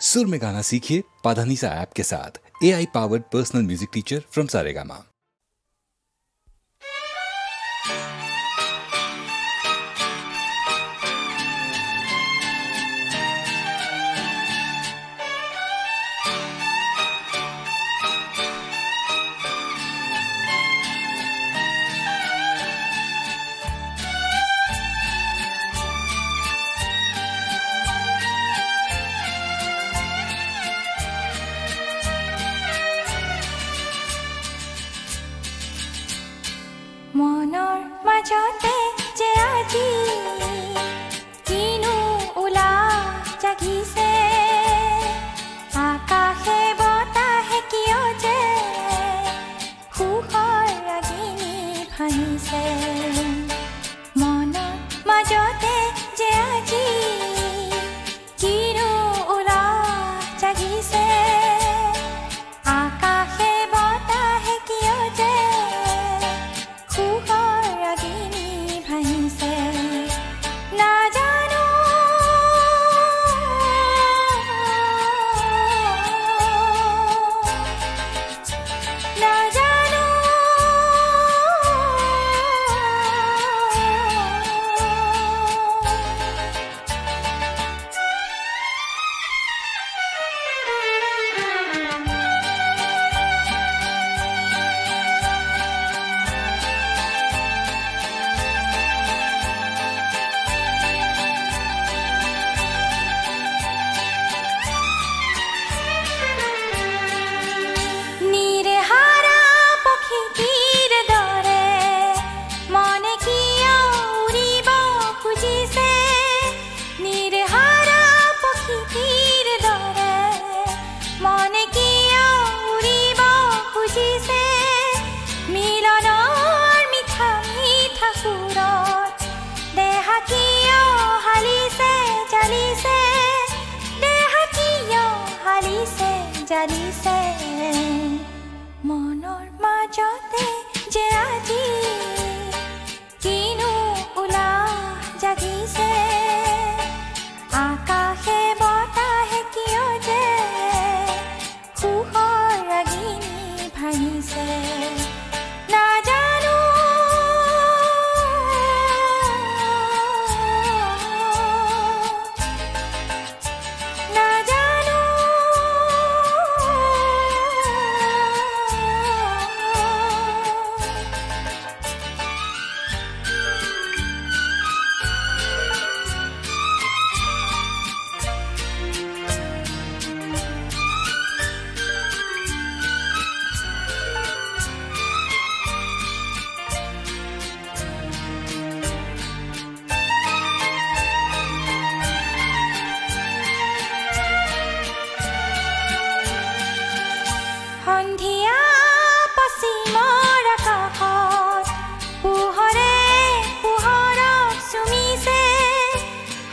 सुर में गाना सीखिए पाधानीसा ऐप के साथ। AI powered personal music teacher from Saregama. মনৰ মাজতে যে আজি কিনো উলা জাগিছে, আকাশে বতাহে কিয় যে সুখৰ ৰাগিনী ভাঙিছে। মনৰ মাজতে যে আজি কিনো উলা জাগিছে, আকাশে বতাহে কিয় যে জানিছে। মনৰ মাজতে যে আজি কিনো উলা জাগিছে, আকাশে বতাহে কিয় যে সুখৰ ৰাগিনী ভাঙিছে। নাজানো সন্ধিয়া পশ্চিমৰ আকাশত পোহৰে পোহৰক চুমিছে,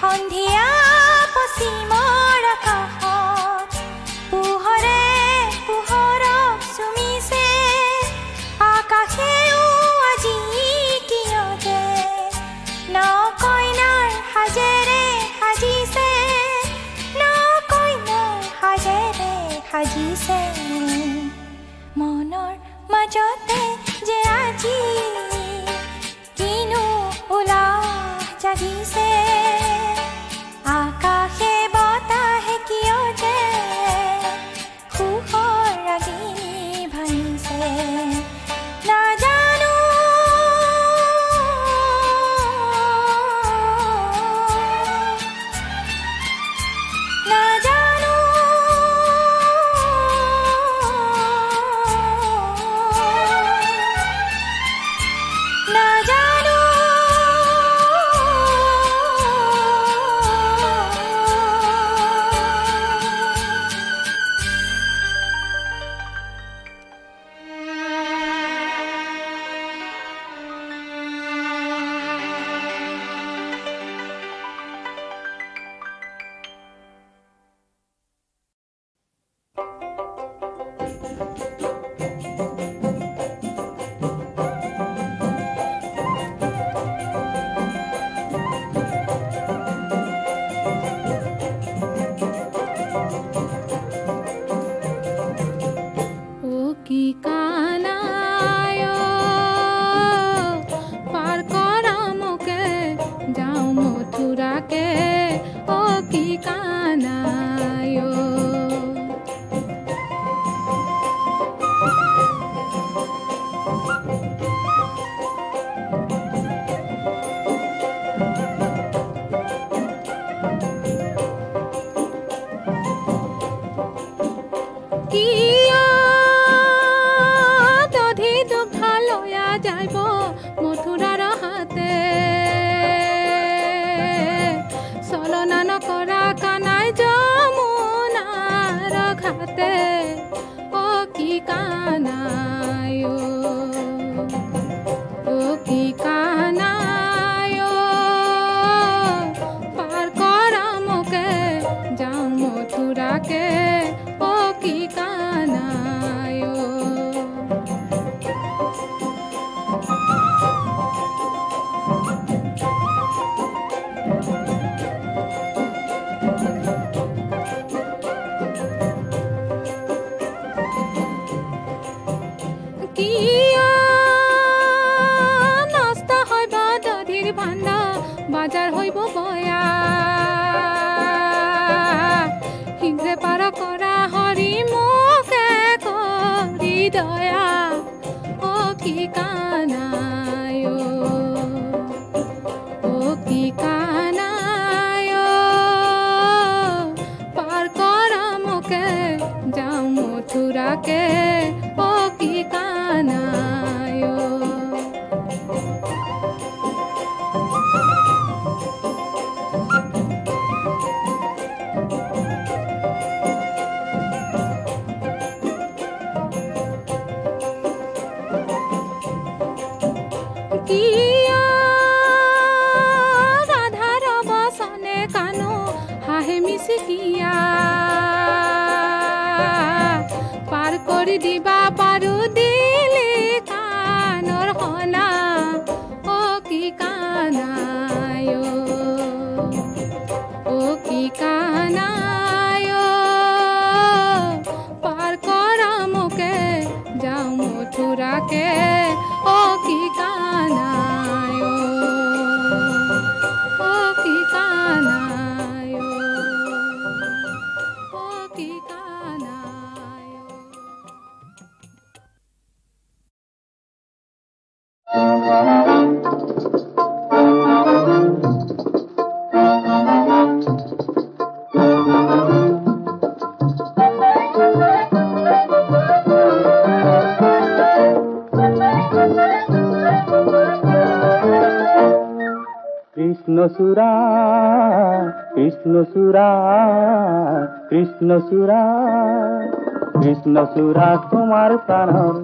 সন্ধিয়া পশ্চিমৰ আকাশত পোহৰে পোহৰক চুমিছে, আকাশেও আজি কিয় যে ন কইনাৰ সাজেৰে সাজিছে, ন কইনাৰ সাজেৰে সাজিছে। মনৰ মাজতে যে আজি কিনো উলা জাগিছে, আকাশে বতাহে কিয় যে সুখৰ ৰাগিনী ভাঙিছে। নাজানো নাজানো কৃষ্ণচূড়া তোমাৰ প্ৰাণৰ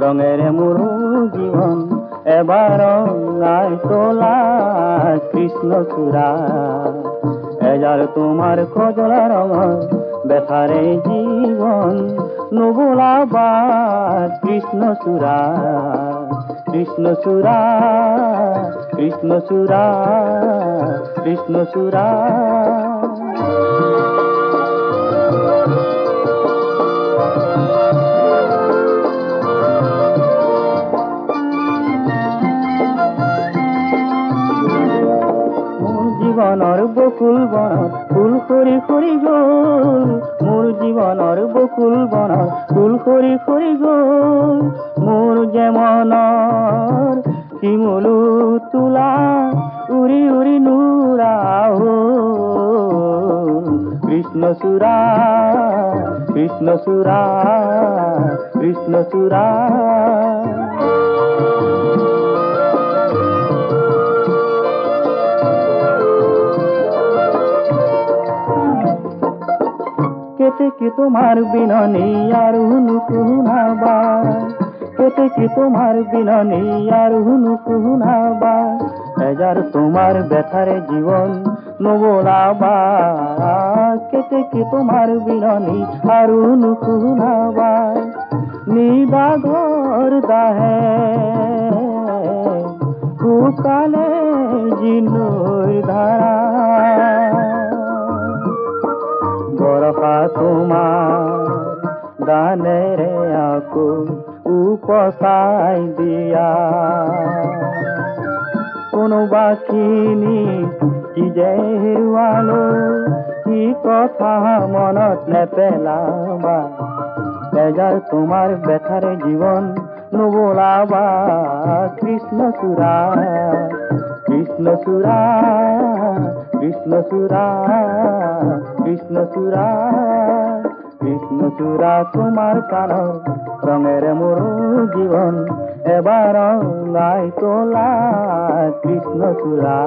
ৰঙেৰে মোৰ জীৱন এবাৰ ৰঙাই তোলা কৃষ্ণচূড়া এজাৰ তোমাৰ খজলা ৰঙৰ বেথাৰে জীৱন নুবুলাবা কৃষ্ণচূড়া কৃষ্ণচূড়া কৃষ্ণচূড়া কৃষ্ণচূড়া জীবনৰ বকুল বনত ফুল সৰি সৰি গ'ল মোৰ জীবনৰ বকুল বনত ফুল সৰি সৰি গ'ল মোৰ যে মনৰ শিমলু তোলা উৰি উৰি নুৰা হ'ল কৃষ্ণচূড়া কৃষ্ণচূড়া কৃষ্ণচূড়া কেতে তোমার বিননি আর হুনু কুহুনাবা কেতে তোমার বিননি আর হুনু কুহুনাবা এজার তোমার ব্যথারে জীবন নবলাবা কেতে তোমার বিননি আর হুনু কুহুনাবা নিদাগর দাহে কুকালে জিনুর ধারা ভরসা তোমার গানেরে আকো উপসাই দিয়া কোনোবাখিনি কি যে হেৰুৱালো কি কথা মনত নেপেলাবা বেজাৰ তোমাৰ বেথাৰে জীৱন নুবোলাবা কৃষ্ণচূড়া কৃষ্ণচূড়া কৃষ্ণচূড়া কৃষ্ণচূড়া কৃষ্ণচূড়া তোমাৰ প্ৰাণৰ ৰঙেৰে মোৰ জীৱন এবাৰ ৰঙাই তোলা কৃষ্ণচূড়া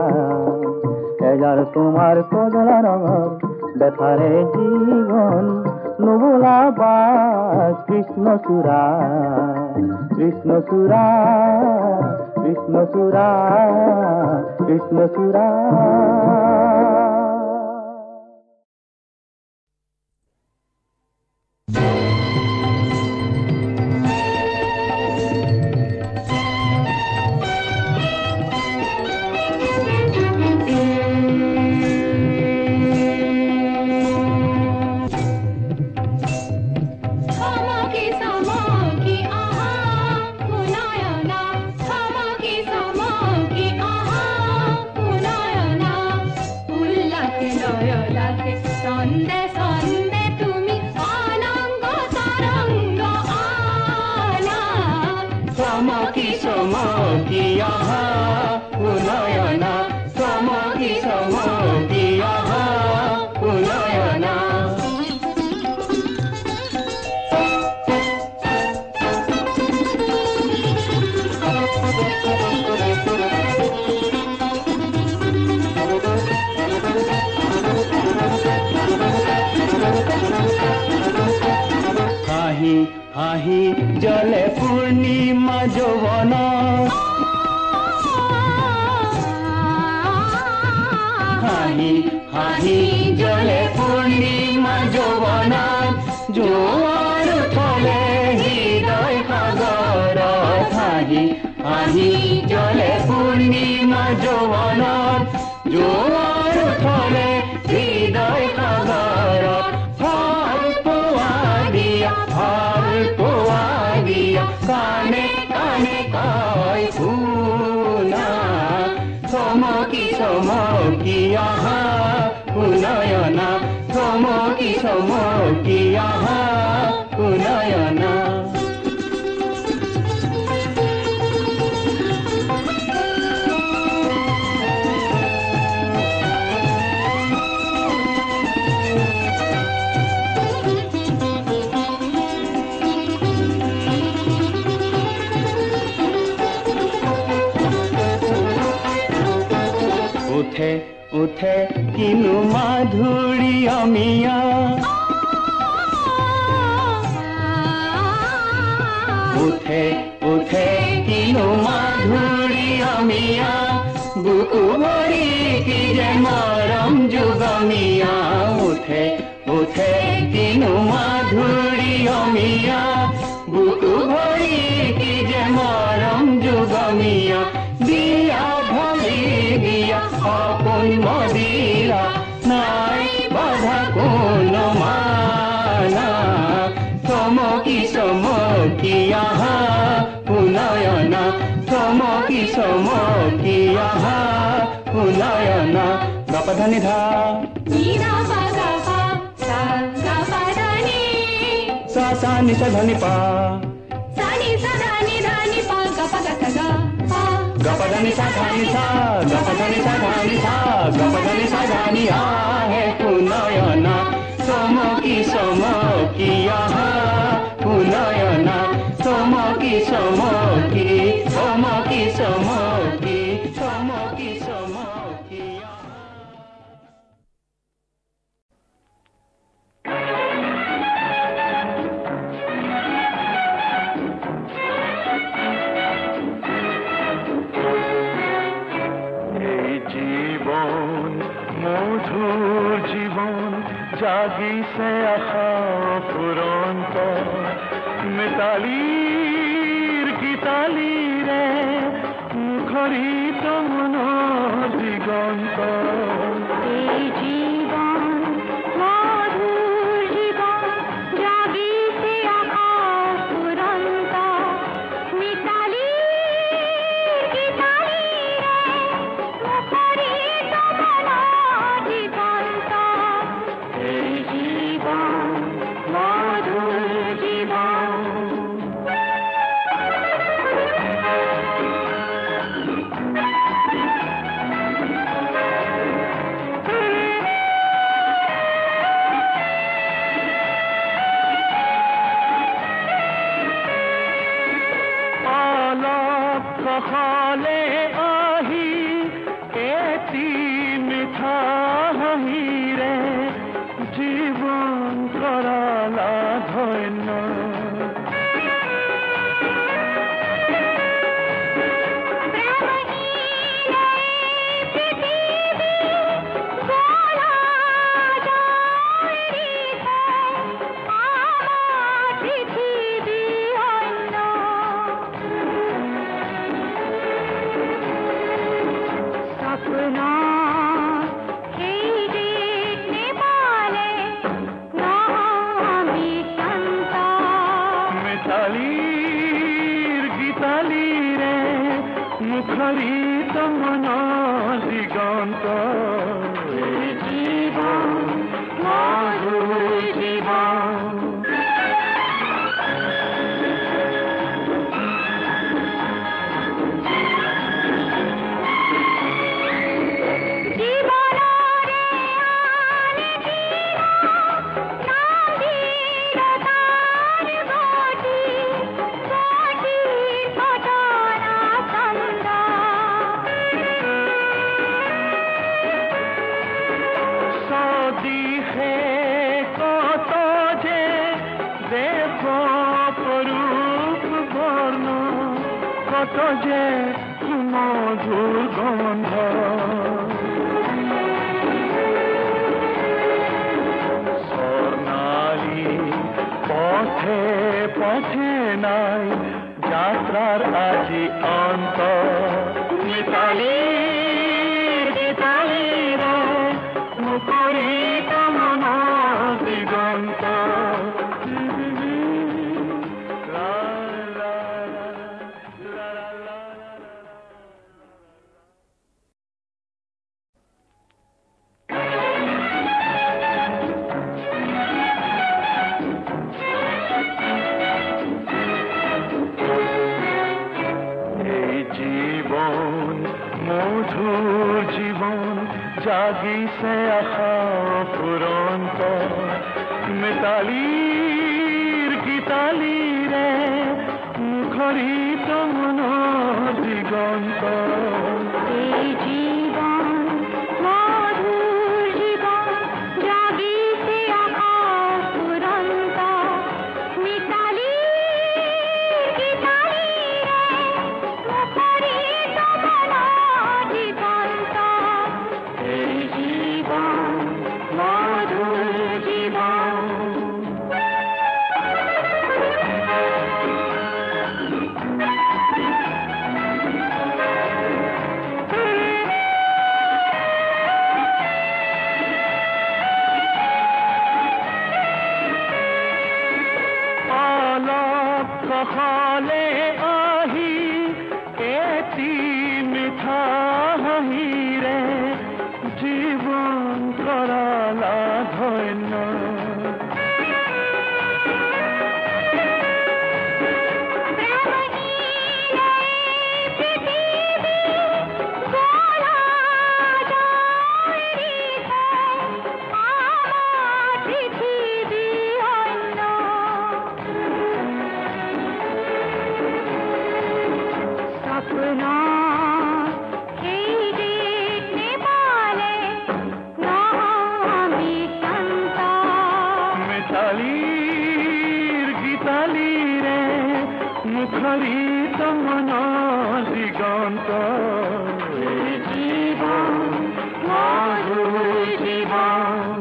এজাৰ তোমাৰ কজলা ৰঙৰ বেথাৰে জীৱন নুবোলাবা কৃষ্ণচূড়া কৃষ্ণচূড়া কৃষ্ণচূড়া কৃষ্ণচূড়া হাঁহি জলে পূৰ্ণিমা যৌৱন হাঁহি হাঁহি জলে পূৰ্ণিমা যৌৱন জোৱাৰ উঠলে হৃদয় সাগৰত হাঁহি হাঁহি জলে পূৰ্ণিমা যৌৱন জোৱাৰ উঠলে হৃদয় সাগৰত কানে কানে কয় শুনা চমকি চমকি আহা শুনয়না চমকি চমকি আহা শুনয়না উঠে উঠে কিনু মাধুৰী অমিয়া উঠে উঠে কিনু মাধুৰী অমিয়া বুকু ভৰি কি যে মৰম যুগমিয়া উঠে উঠে কিনু মাধুৰী অমিয়া বুকু ভৰি কি যে মৰম যুগমিয়া দিয়া ঢালি দিয়া অকণ মদিৰা নাই বাধা কোনো মানা চমকি চমকি আহা শুনয়না চমকি চমকি আহা শুনয়না গপধনি ধা সা সা নি সা ধনি পা गपधनि सा धानि सा गपधनि सा धानि सा गपधनि सा धानि आहे শুনয়না চমকি চমকি আহা শুনয়না চমকি চমকি চমকি চমকি চমকি চমকি মধুর জীবন জাগিছে আশা ফুরন্ত মিতালির গীতালিরে মুখরিত মনোর দিগন্ত এই জীবন মধুর মুখরিত মন দিগন্ত এই জীবন মধুর জীবন কত যে মধুর গন্ধ স্বর্ণালী পথে পথে নাই যাত্রার আজি অন্ত মিতালি গীতালি রে মুখরিত মন দিগন্ত মধুর জীবন জাগিছে আশা ফুরন্ত মিতালির গীতালি রে মুখরিত মন দিগন্ত এই জীবন মধুর জীবন জাগিছে আশা ফুরন্ত মিতালির গীতালি রে মুখরিত মন দিগন্ত এই জীবন মধুর জীবন সহলে আহি এটি মিঠা হাঁহিৰে জীবন কৰালা ধন্য মুখরিত মন দিগন্ত এই জীবন মধুর জীবন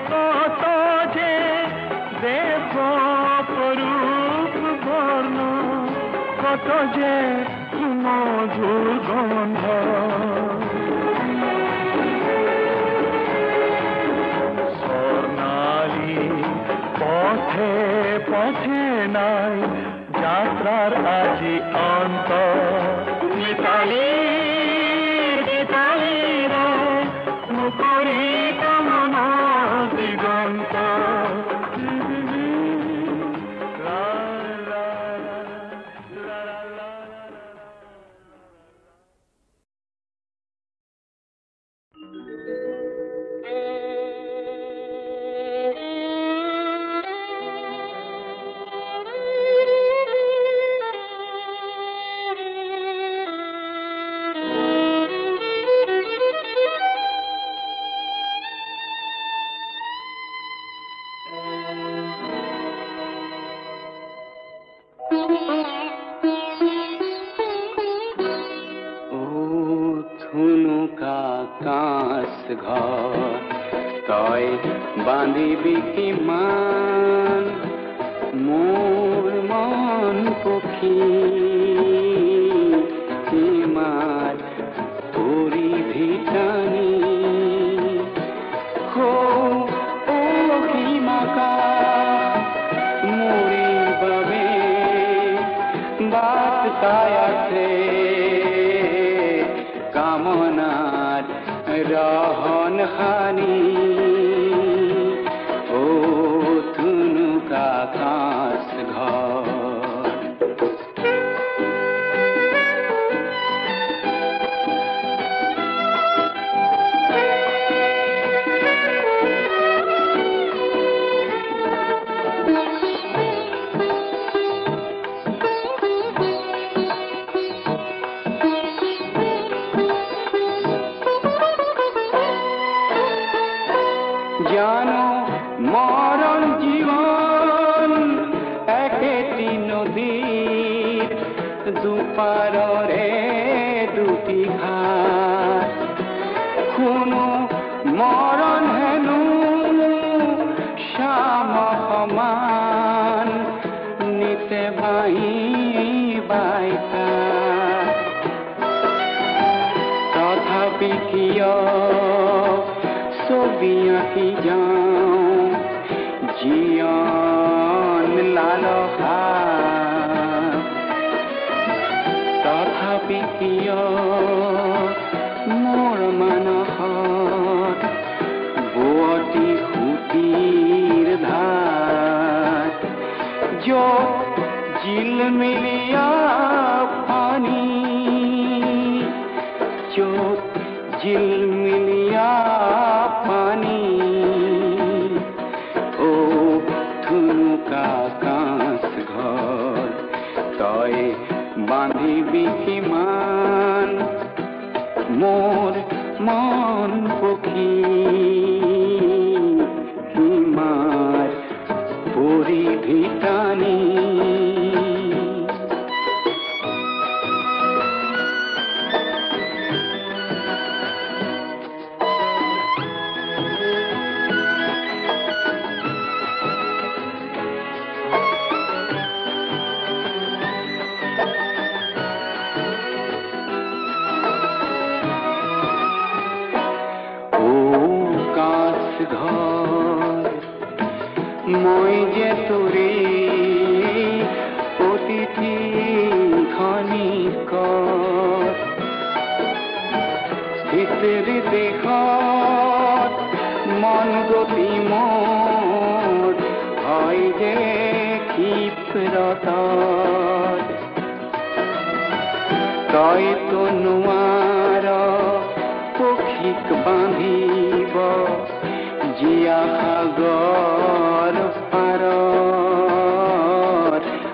কত যে দেব পরূপ বর্ণ কত যে মধুর গন্ধ স্বর্ণালী পথে পথে নাই যাত্রার আজি অন্ত মিতালি গীতালি রে মুখরিত মন দিগন্ত ঘৰ তই বান্ধিবি কিমান মোৰ মন পখী সীমাৰ পৰিধি টানি সীমাকা মুৰিৰ বাবে বাট চাই আছে কামনাৰ ৰহন খানি ও ধুনুকা কাঁচ ঘৰ জানো মরণ জীবন একেটি নদীর দুপারে দুটি ঘাট কোনো মরণ হেনু শ্যাম সমান নিতে ভাই বাইকা তথাপি কিয় ছবি আঁকি যাওঁ জীৱন লালসা তথাপি কিয় মোৰ মানসত বোৱতী সুঁতিৰ ধাৰ য'ত জিলমিলিয়া পানী য'ত জিলমিলিয়া পানী ও ধুনুকা কাঁচ ঘৰ তই বান্ধিবি কিমান মোৰ মন পখী সীমাৰ পৰিধি টানি মই যে তোৰে অতিথি খনিকৰ স্থিতিৰ দেশত মন গতি মোৰ হয় যে ক্ষিপ্ৰত তইতো নোৱাৰ পক্ষীক বান্ধিব জিয়া সাগৰ পাৰৰ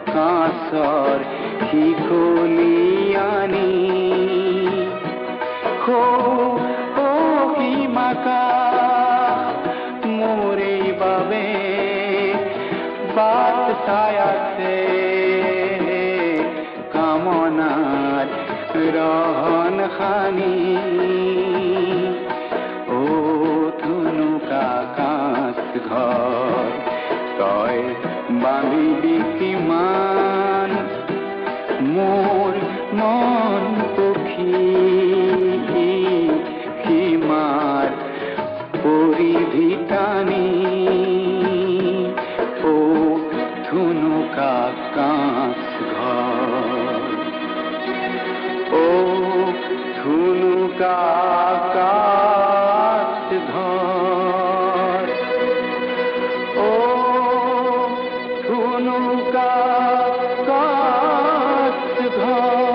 কাঁচৰ শিকলি আনি সীমাকা মোৰে বাবে বাট চাই আছে কামনাৰ ৰহন খানি ও ধুনুকা কাঁচ ঘৰ তই বান্ধিবি কিমান মোৰ মন পখী সীমাৰ পৰিধি টানি ও ধুনুকা কাঁচ ঘৰ ও ধুনুকা কাঁচ ঘৰ ও ধুনুকা কাঁচ ঘৰ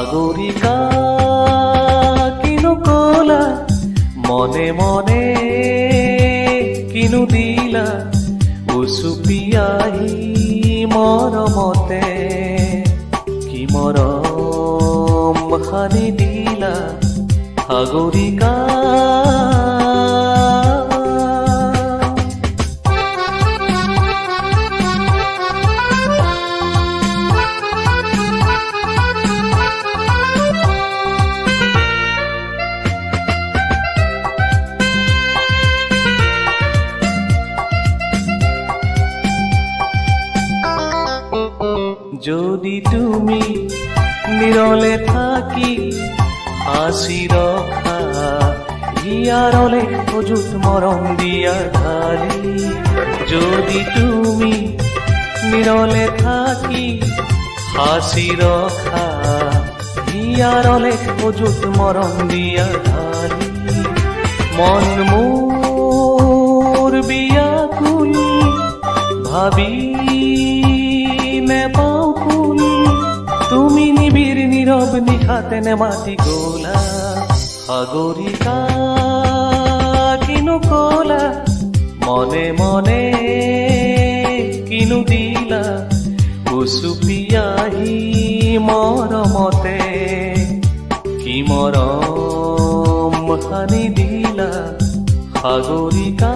সাগৰিকা কিনো কলা মনে মনে কিনো দিলা উচুপি আহি মৰমতে কি মৰম সানি দিলা সাগৰিকা যদি তুমি নিরলে থাকি হাসি রখা হিয়ারলে অযুত মরম দিয়া ঢালি যদি তুমি নিরলে থাকি হাসি রখা হিয়ারলে অযুত মরম দিয়া ঢালি মন মোর বিয়াকুল ভাবি নেপাও ফুল তুমি নিবিড় নীরব নিশাতে নেমাতি গোলা সাগরিকা কিনো কলা মনে মনে কিনো দিলা উচুপি আহি মৰমতে কি মৰম সানি দিলা সাগৰিকা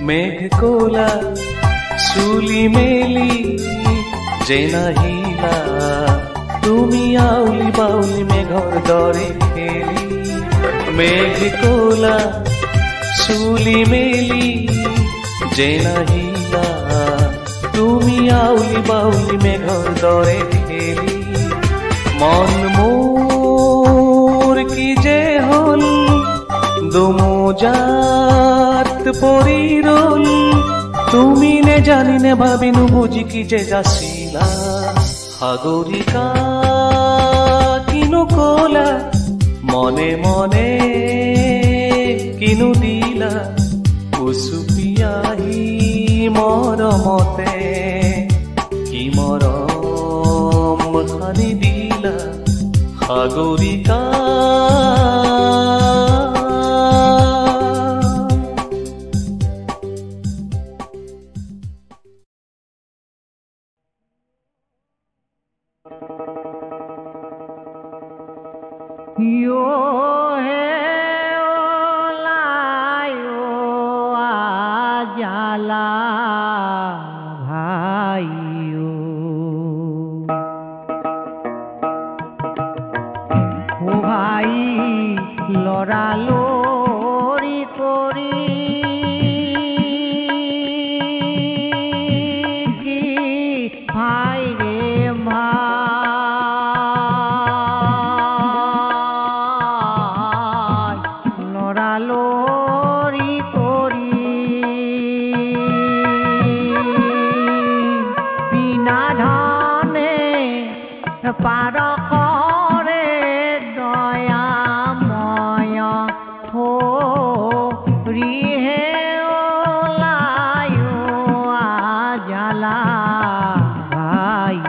মেঘ কোলা চুলি মেলি যে নাহিলা তুমি আউলি বাউলি মেঘৰ দৰে খেলি মেঘ কোলা চুলি মেলি যে নাহিলা তুমি আউলি বাউলি মেঘৰ দৰে খেলি মন মোৰ কি যে হল দুমোজাত পৰি ৰল তুমি নে জানি নে ভাবি নুবুজি কি যে যাচিলা সাগৰিকা কিনো কলা মনে মনে কিনো দিলা উচুপি আহি মৰমতে কি মৰম সানি দিলা Sagarika Yo he ola yo ajala bhai yo o bhai lora lori kori ki bhai re পাৰ কৰে দয়াময় হৰিহে ওলাই আজালা ভাই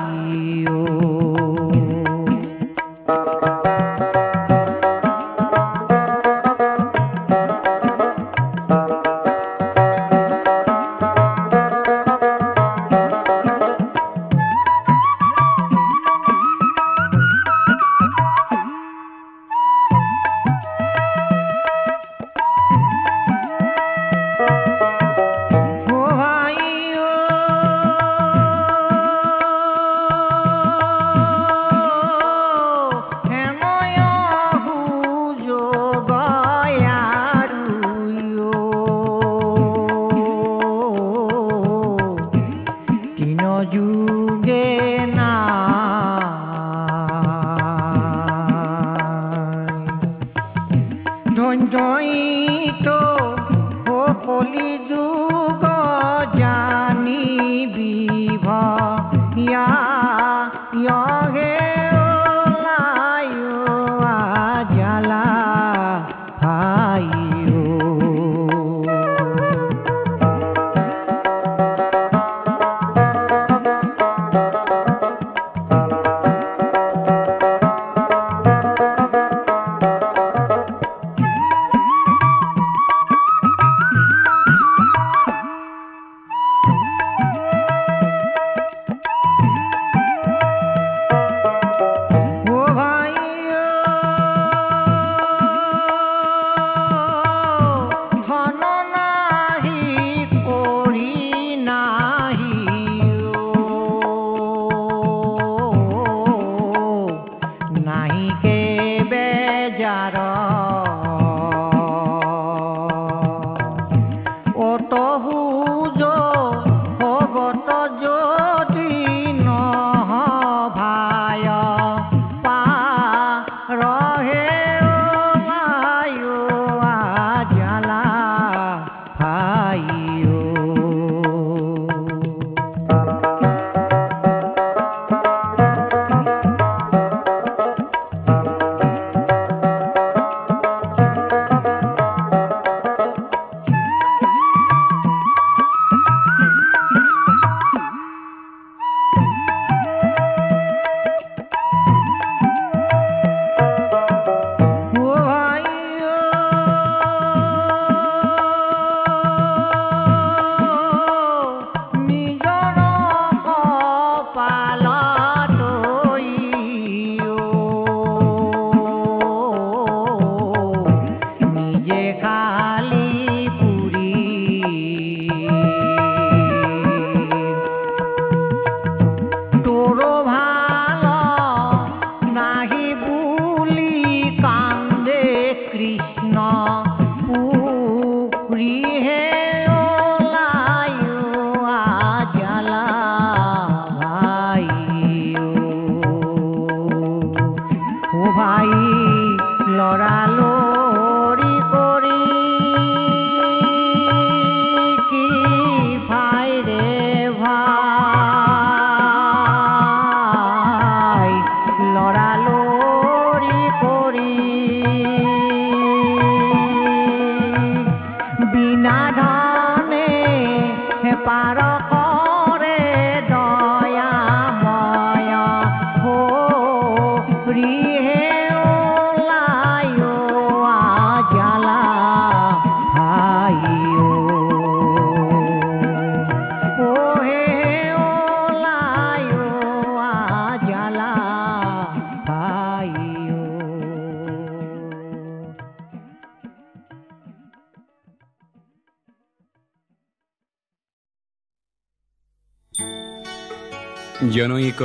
জনৈক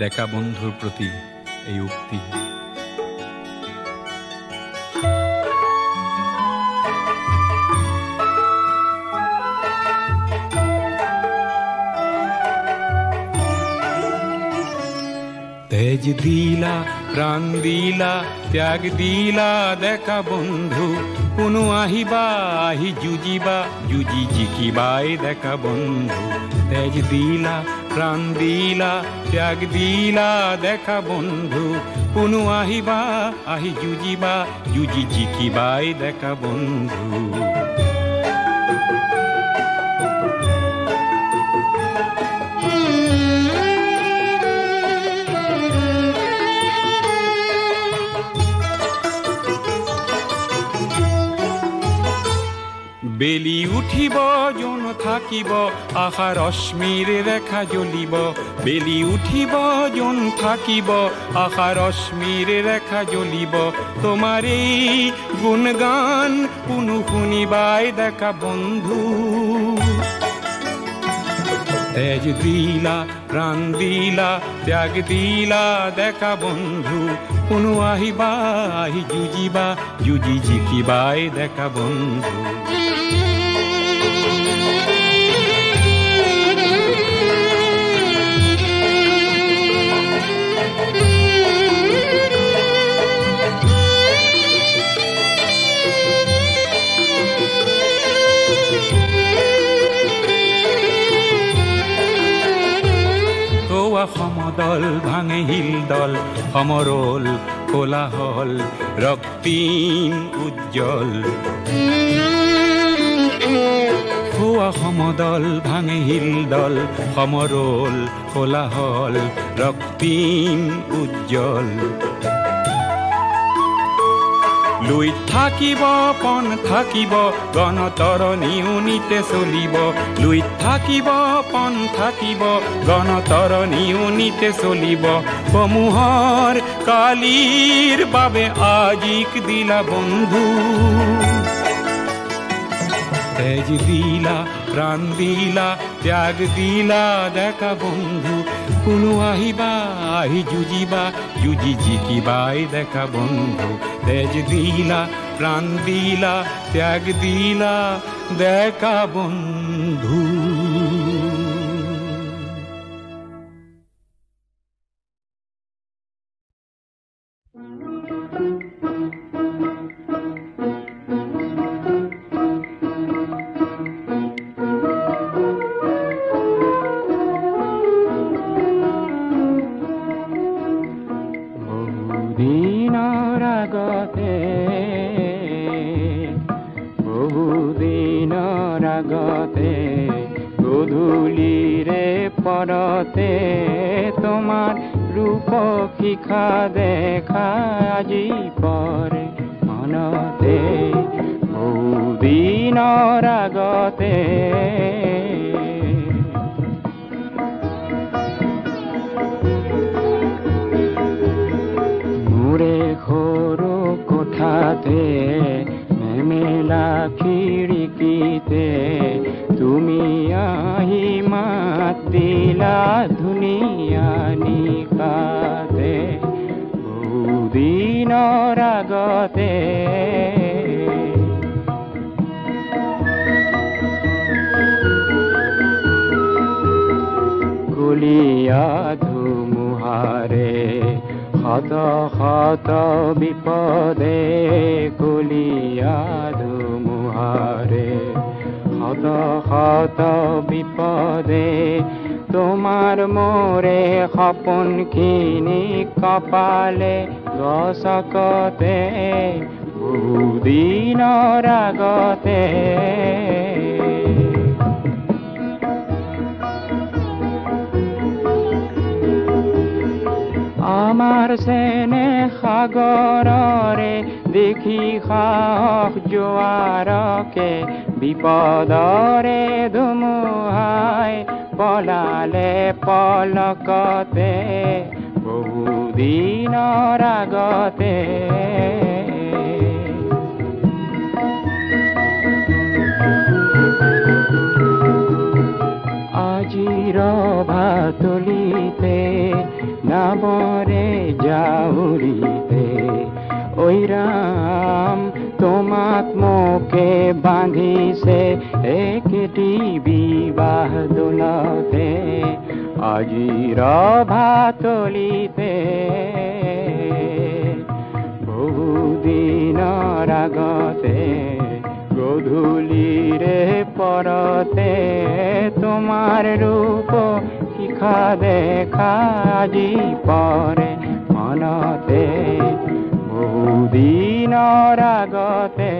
ডেকা বন্ধুৰ প্ৰতি এই উক্তি। তেজ দিলা প্ৰাণ দিলা ত্যাগ দিলা ডেকা বন্ধু, কোনো আহিবা আহি যুঁজিবা যুঁজি জিকিবাই ডেকা বন্ধু। তেজ দিলা প্ৰাণ দিলা ত্যাগ দিলা ডেকা বন্ধু, কোনো আহিবা আহি যুঁজিবা যুঁজি জিকিবাই ডেকা বন্ধু। বেলি উঠিব জন থাকিব আশা ৰশ্মিৰ ৰেখা জ্বলিব। বেলি উঠিব জন থাকিব আশা ৰশ্মিৰ ৰেখা জ্বলিব। তোমাৰ এই গুণগান কোনো শুনিবাই ডেকা বন্ধু। তেজ দিলা প্ৰাণ দিলা ত্যাগ দিলা ডেকা বন্ধু, কোনো আহিবা আহি যুঁজিবা যুঁজি জিকিবাই ডেকা বন্ধু। খোৱা সমদল ভাঙে হিলদল সমৰল কোলাহল ৰক্তিম উজ্জ্বল খোৱা সমদল ভাঙে হিলদল সমৰল কোলাহল ৰক্তিম উজ্জ্বল লুই থাকিব পণ থাকিব গণতৰণী উনিতে চলিব লুই থাকিব পণ থাকিব গণতৰণী উনিতে চলিব সমূহৰ কালিৰ বাবে আজিক দিলা বন্ধু তেজ দিলা প্ৰাণ দিলা ত্যাগ দিলা দেখা বন্ধু কোনো আহিবা আহি যুঁজিবা যুঁজি জিকিবাই দেখা বন্ধু তেজ দিলা প্ৰাণ দিলা ত্যাগ দিলা দেখা বন্ধু গধূলিৰে পৰতে তোমাৰ ৰূপ শিখা দেখা আজি পৰে মনতে বহুদিনৰ আগতে মোৰে সৰু কোঠাতে মেমেলা খিৰিকীতে তুমি আহি মাত দিলা ধুনীয়া নিশাতে বহুদিনৰ আগতে কলীয়া ধুমুহাৰে শত শত বিপদে কলীয়া ধুমুহাৰে শত শত বিপদে তোমাৰ মোৰে সপোনখিনি কপালে গছকতে বহুদিনৰ আগতে আমাৰ চেনে সাগৰৰে দেখি সাহস জোৱাৰকে বিপদৰে ধুমুহাই পলালে পলকতে বহুদিনৰ আগতে আজিৰ ভাতলিতে নামৰে জাউৰিতে ঐ ৰাম তোমাক মোকে বান্ধিছে একেটি বিবাহ দোলতে আজিৰ ভাতলিতে বহুদিনৰ আগতে গধূলিৰে পৰতে তোমাৰ ৰূপ শিখা দেখা আজি পৰে মনতে বহুদিনৰ আগতে